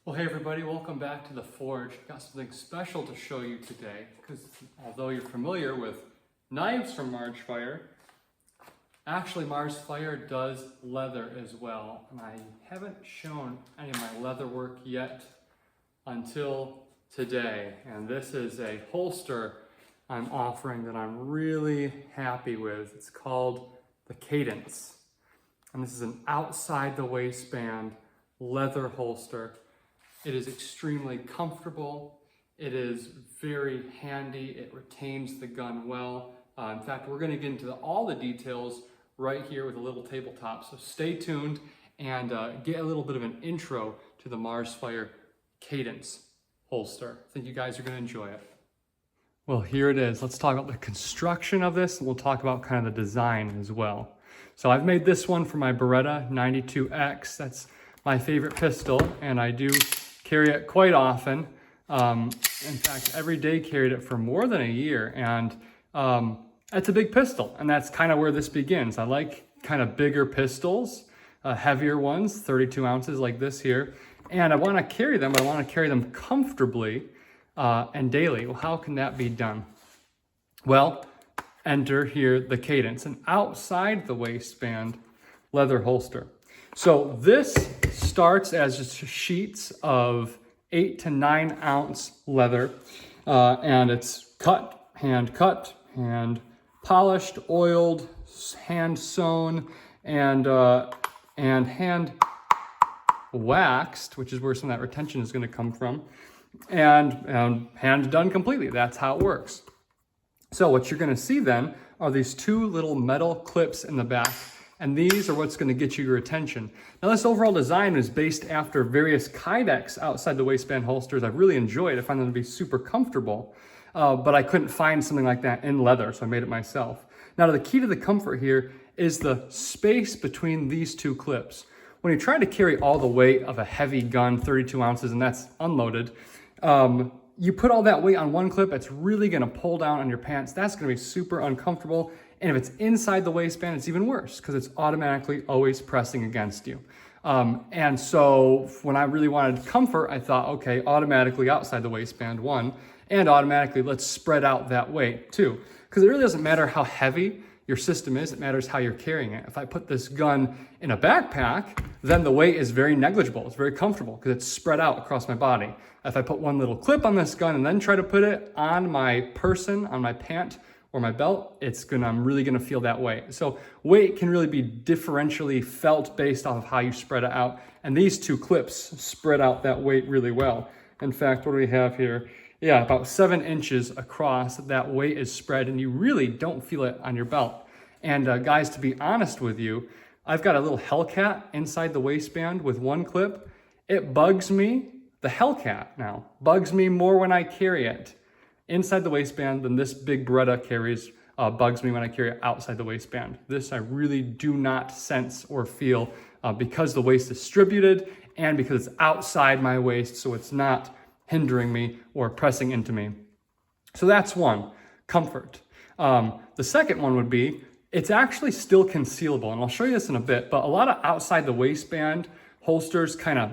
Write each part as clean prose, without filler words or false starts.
Well, hey everybody, welcome back to the Forge. Got something special to show you today, because although you're familiar with knives from Marchfire, actually Marchfire does leather as well. And I haven't shown any of my leather work yet until today. And this is a holster I'm offering that I'm really happy with. It's called the Cadence. And this is an outside the waistband leather holster. It is extremely comfortable. It is very handy. It retains the gun well. In fact, we're going to get into all the details right here with a little tabletop. So stay tuned and get a little bit of an intro to the Marchfire Cadence holster. I think you guys are going to enjoy it. Well, here it is. Let's talk about the construction of this, and we'll talk about kind of the design as well. So I've made this one for my Beretta 92X. That's my favorite pistol, and I do carry it quite often. In fact, every day carried it for more than a year, and it's a big pistol, and that's kind of where this begins. I like kind of bigger pistols, heavier ones, 32 ounces like this here, and I want to carry them, but I want to carry them comfortably and daily. Well, how can that be done? Well, enter here the Cadence, an outside the waistband leather holster. So this starts as just sheets of 8 to 9 ounce leather, and it's hand polished, oiled, hand sewn, and hand waxed, which is where some of that retention is going to come from, and hand done completely. That's how it works. So what you're going to see then are these two little metal clips in the back. And these are what's going to get you your attention. Now, this overall design is based after various Kydex outside the waistband holsters I've really enjoyed. I find them to be super comfortable, but I couldn't find something like that in leather, so I made it myself. Now, the key to the comfort here is the space between these two clips. When you try to carry all the weight of a heavy gun, 32 ounces, and that's unloaded, you put all that weight on one clip, it's really going to pull down on your pants. That's going to be super uncomfortable. And if it's inside the waistband, it's even worse because it's automatically always pressing against you. And so when I really wanted comfort, I thought, okay, automatically outside the waistband, one, and automatically let's spread out that weight, two. Because it really doesn't matter how heavy your system is, it matters how you're carrying it. If I put this gun in a backpack, then the weight is very negligible. It's very comfortable because it's spread out across my body. If I put one little clip on this gun and then try to put it on my person, on my pant, or my belt, I'm really gonna feel that weight. So weight can really be differentially felt based off of how you spread it out. And these two clips spread out that weight really well. In fact, what do we have here? Yeah, about 7 inches across, that weight is spread and you really don't feel it on your belt. And guys, to be honest with you, I've got a little Hellcat inside the waistband with one clip. It bugs me, the Hellcat now, bugs me more when I carry it inside the waistband than this big Beretta carries, bugs me when I carry it outside the waistband. This I really do not sense or feel because the waist is distributed and because it's outside my waist, so it's not hindering me or pressing into me. So that's one, comfort. The second one would be, it's actually still concealable, and I'll show you this in a bit, but a lot of outside the waistband holsters kind of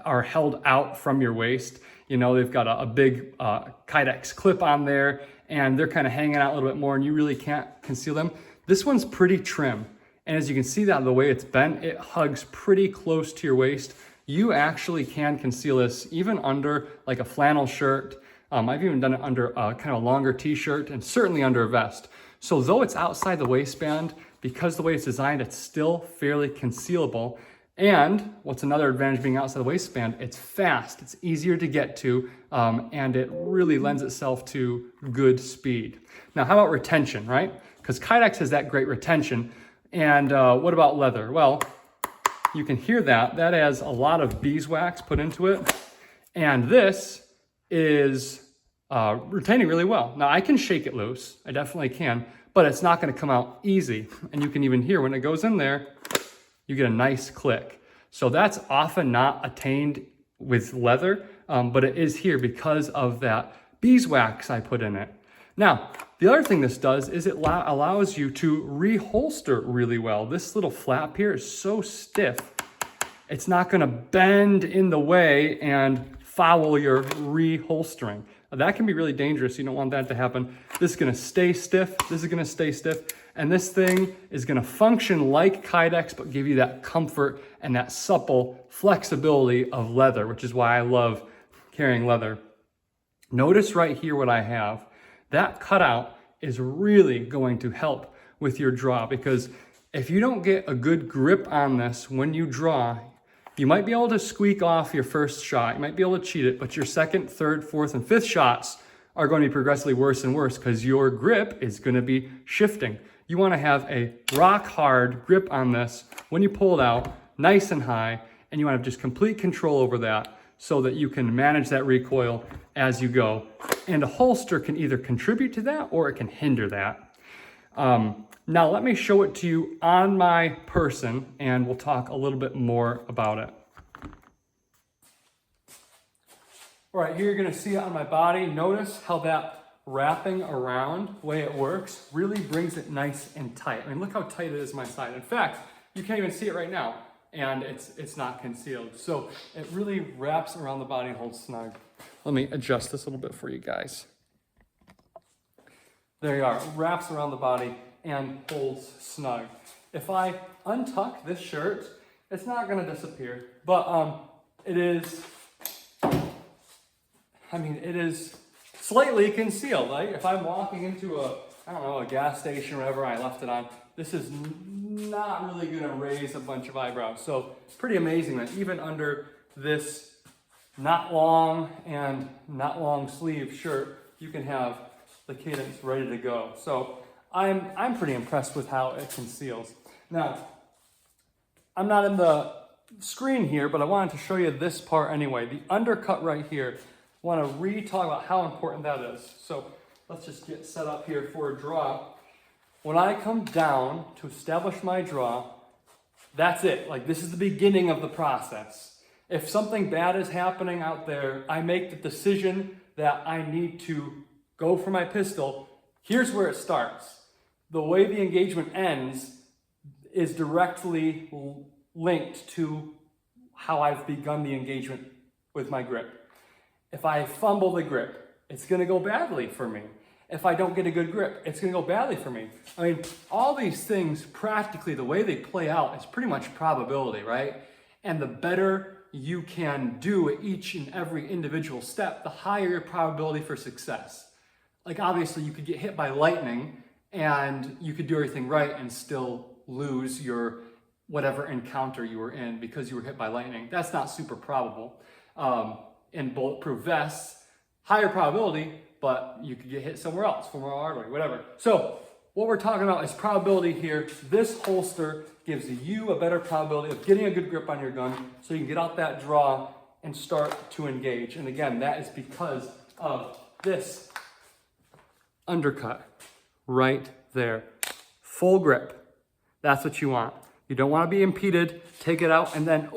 are held out from your waist. You know, they've got a big Kydex clip on there and they're kind of hanging out a little bit more and you really can't conceal them. This one's pretty trim. And as you can see that the way it's bent, it hugs pretty close to your waist. You actually can conceal this even under like a flannel shirt. I've even done it under a kind of longer t-shirt and certainly under a vest. So though it's outside the waistband, because the way it's designed, it's still fairly concealable. And what's another advantage being outside the waistband, it's fast, it's easier to get to, and it really lends itself to good speed. Now, how about retention, right? Because Kydex has that great retention. And what about leather? Well, you can hear that. That has a lot of beeswax put into it. And this is retaining really well. Now, I can shake it loose. I definitely can, but it's not going to come out easy. And you can even hear when it goes in there, you get a nice click. So that's often not attained with leather, but it is here because of that beeswax I put in it. Now, the other thing this does is it allows you to reholster really well. This little flap here is so stiff it's not gonna bend in the way and foul your reholstering. That can be really dangerous. You don't want that to happen. This is gonna stay stiff. This is gonna stay stiff. And this thing is gonna function like Kydex, but give you that comfort and that supple flexibility of leather, which is why I love carrying leather. Notice right here what I have. That cutout is really going to help with your draw, because if you don't get a good grip on this when you draw, you might be able to squeak off your first shot, you might be able to cheat it, but your second, third, fourth, and fifth shots are going to be progressively worse and worse because your grip is going to be shifting. You want to have a rock hard grip on this when you pull it out, nice and high, and you want to have just complete control over that so that you can manage that recoil as you go. And a holster can either contribute to that or it can hinder that. Now let me show it to you on my person and we'll talk a little bit more about it. All right, here you're gonna see it on my body. Notice how that wrapping around, the way it works, really brings it nice and tight. I mean, look how tight it is on my side. In fact, you can't even see it right now and it's not concealed. So it really wraps around the body and holds snug. Let me adjust this a little bit for you guys. There you are, it wraps around the body and holds snug. If I untuck this shirt, it's not gonna disappear, but it is slightly concealed, right? If I'm walking into a gas station or whatever, I left it on, this is not really gonna raise a bunch of eyebrows. So it's pretty amazing that even under this not long sleeve shirt, you can have the cadence ready to go. So I'm pretty impressed with how it conceals. Now, I'm not in the screen here, but I wanted to show you this part anyway. The undercut right here, I want to re-talk about how important that is. So let's just get set up here for a draw. When I come down to establish my draw, that's it. Like, this is the beginning of the process. If something bad is happening out there, I make the decision that I need to go for my pistol. Here's where it starts. The way the engagement ends is directly linked to how I've begun the engagement with my grip. If I fumble the grip, it's gonna go badly for me. If I don't get a good grip, it's gonna go badly for me. I mean, all these things, practically, the way they play out is pretty much probability, right? And the better you can do at each and every individual step, the higher your probability for success. Like, obviously, you could get hit by lightning and you could do everything right and still lose your whatever encounter you were in because you were hit by lightning. That's not super probable. In bulletproof vests, higher probability, but you could get hit somewhere else, from an artery, whatever. So what we're talking about is probability here. This holster gives you a better probability of getting a good grip on your gun so you can get out that draw and start to engage. And again, that is because of this undercut right there. Full grip. That's what you want. You don't want to be impeded. Take it out and then,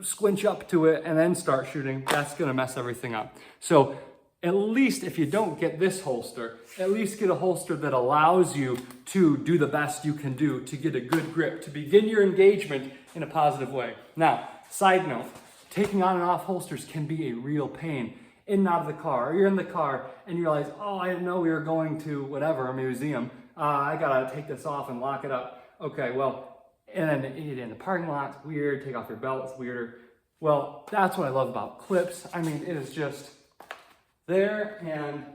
squinch up to it and then start shooting. That's going to mess everything up. So at least if you don't get this holster, at least get a holster that allows you to do the best you can do to get a good grip, to begin your engagement in a positive way. Now, side note, taking on and off holsters can be a real pain. In and out of the car, or you're in the car and you realize, I didn't know we were going to whatever, a museum. I gotta take this off and lock it up. Okay, well, and then in the parking lot, it's weird, take off your belt, it's weirder. Well, that's what I love about clips. I mean, it is just there and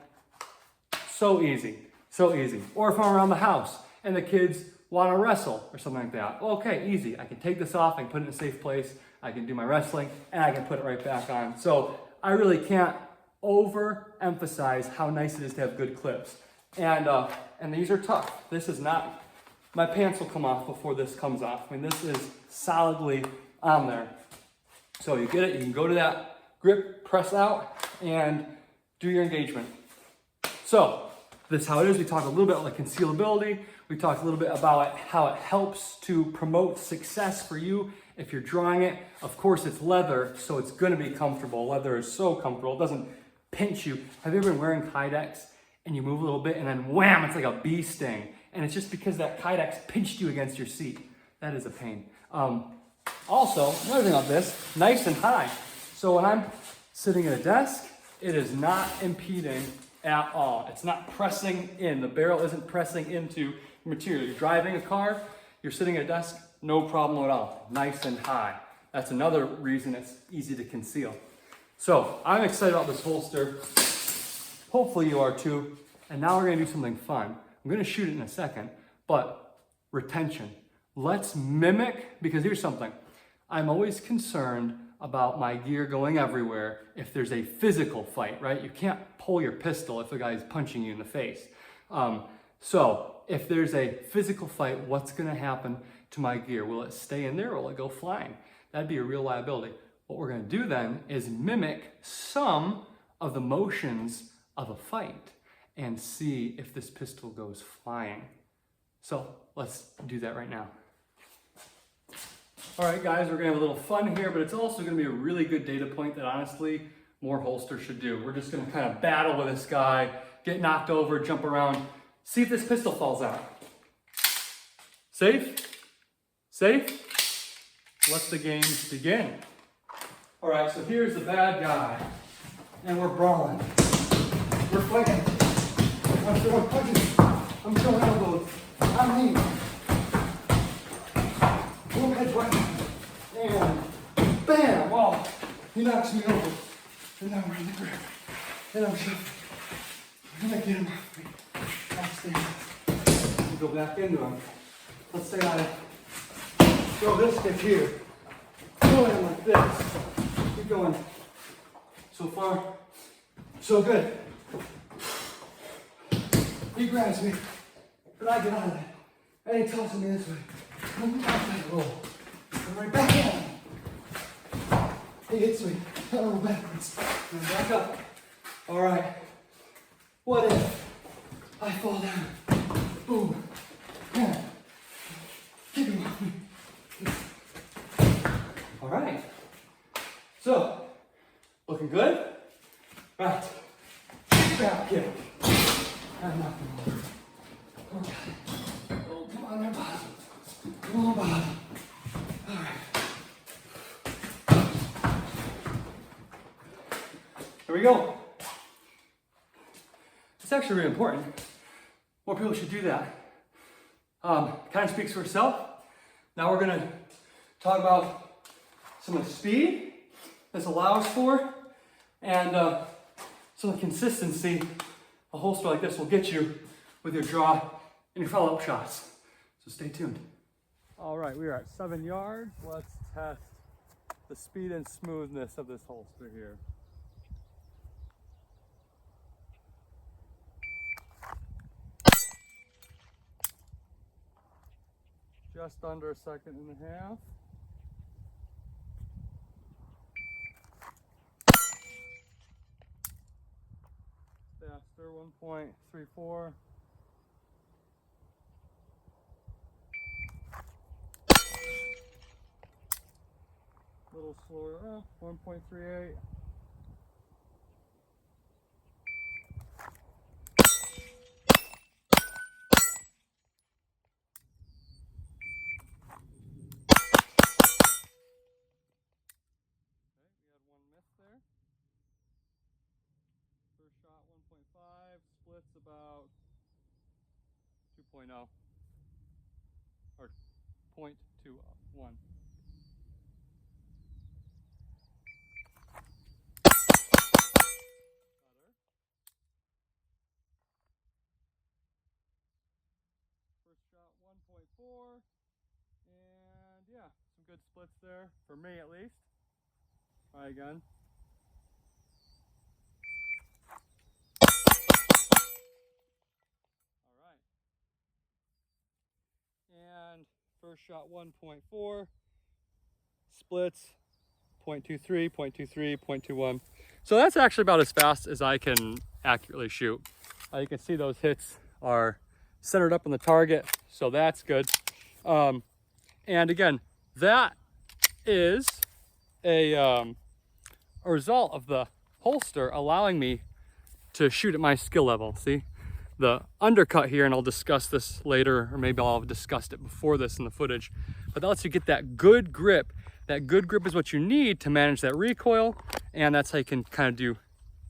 so easy, so easy. Or if I'm around the house and the kids wanna wrestle or something like that. Okay, easy. I can take this off, I can put it in a safe place, I can do my wrestling, and I can put it right back on. So I really can't overemphasize how nice it is to have good clips. And these are tough. This is not, my pants will come off before this comes off. I mean, this is solidly on there. So you get it, you can go to that grip, press out, and do your engagement. So this is how it is. We talked a little bit about the concealability. We talked a little bit about how it helps to promote success for you if you're drawing it. Of course, it's leather, so it's gonna be comfortable. Leather is so comfortable, it doesn't pinch you. Have you ever been wearing Kydex and you move a little bit and then wham, it's like a bee sting. And it's just because that Kydex pinched you against your seat. That is a pain. Also, another thing about this, nice and high. So when I'm sitting at a desk, it is not impeding at all. It's not pressing in. The barrel isn't pressing into material. You're driving a car, you're sitting at a desk, no problem at all. Nice and high. That's another reason it's easy to conceal. So I'm excited about this holster. Hopefully you are too. And now we're gonna do something fun. I'm gonna shoot it in a second, but retention. Let's mimic, because here's something. I'm always concerned about my gear going everywhere if there's a physical fight, right? You can't pull your pistol if the guy's punching you in the face. So if there's a physical fight, what's gonna happen to my gear? Will it stay in there or will it go flying? That'd be a real liability. What we're gonna do then is mimic some of the motions of a fight and see if this pistol goes flying. So let's do that right now. All right, guys, we're gonna have a little fun here, but it's also gonna be a really good data point that honestly, more holsters should do. We're just gonna kind of battle with this guy, get knocked over, jump around, see if this pistol falls out. Safe? Safe? Let the game begin. All right, so here's the bad guy, and we're brawling. We're fighting. I'm throwing punches. I'm throwing elbows. I'm mean. Boom, head right. And bam! Wow, he knocks me over. And now we're in the grip. And I'm shuffling. I'm gonna get him off me. I'll stay. We'll go back into him. Let's say I throw this stick here. Throw him like this. Keep going. So far, so good. He grabs me, but I get out of it. And he tosses me this way. I'm outside roll. I'm right back in. He hits me. I roll backwards. And back up. All right. What if I fall down? Boom. Yeah. Keep him off me. All right. So, looking good? Right. Grab kick. I'm not going over. Okay. Oh, come on, my bottom. Come on, bottom. All right. Here we go. It's actually really important. More people should do that. Kind of speaks for itself. Now we're going to talk about some of the speed this allows for and some of the consistency a holster like this will get you with your draw and your follow-up shots. So stay tuned. All right, we are at 7 yards. Let's test the speed and smoothness of this holster here. Just under a second and a half. Faster, 1.34. A little slower, 1.38. First shot 1.5, splits about 2.0 or 0.21. First shot 1.4, and yeah, some good splits there for me at least. Try again. And first shot 1.4, splits 0.23, 0.23, 0.21. So that's actually about as fast as I can accurately shoot. You can see those hits are centered up on the target, so that's good. And again, that is a result of the holster allowing me to shoot at my skill level. See? The undercut here, and I'll discuss this later, or maybe I'll have discussed it before this in the footage, but that lets you get that good grip that good grip is what you need to manage that recoil, and that's how you can kind of do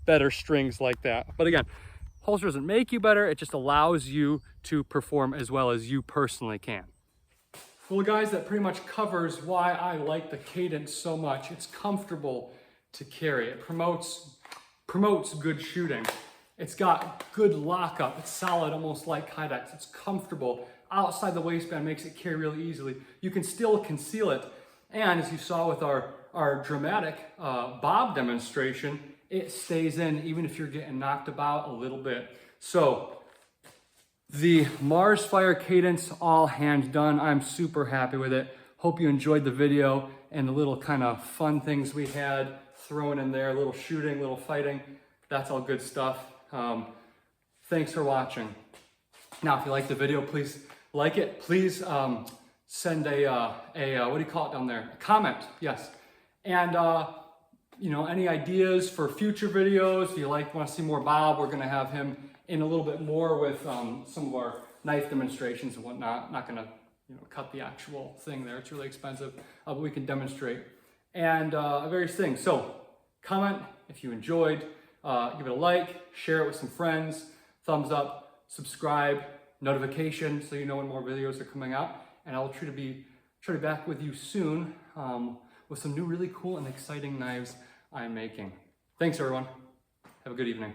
better strings like that. But again, holster doesn't make you better, it just allows you to perform as well as you personally can. Well guys, that pretty much covers why I like the Cadence so much. It's comfortable to carry. It promotes good shooting. It's got good lockup. It's solid, almost like Kydex. It's comfortable. Outside the waistband makes it carry really easily. You can still conceal it. And as you saw with our dramatic bob demonstration, it stays in even if you're getting knocked about a little bit. So the Mars Fire Cadence, all hands done. I'm super happy with it. Hope you enjoyed the video and the little kind of fun things we had thrown in there, a little shooting, little fighting. That's all good stuff. Thanks for watching. Now, if you like the video, please like it. Please send a what do you call it down there? A comment, yes. And you know, any ideas for future videos? If you want to see more Bob, we're going to have him in a little bit more with some of our knife demonstrations and whatnot. Not going to, you know, cut the actual thing there. It's really expensive, but we can demonstrate and various things. So comment if you enjoyed. Give it a like, share it with some friends, thumbs up, subscribe, notification so you know when more videos are coming out. And I'll try to be back with you soon with some new really cool and exciting knives I'm making. Thanks everyone. Have a good evening.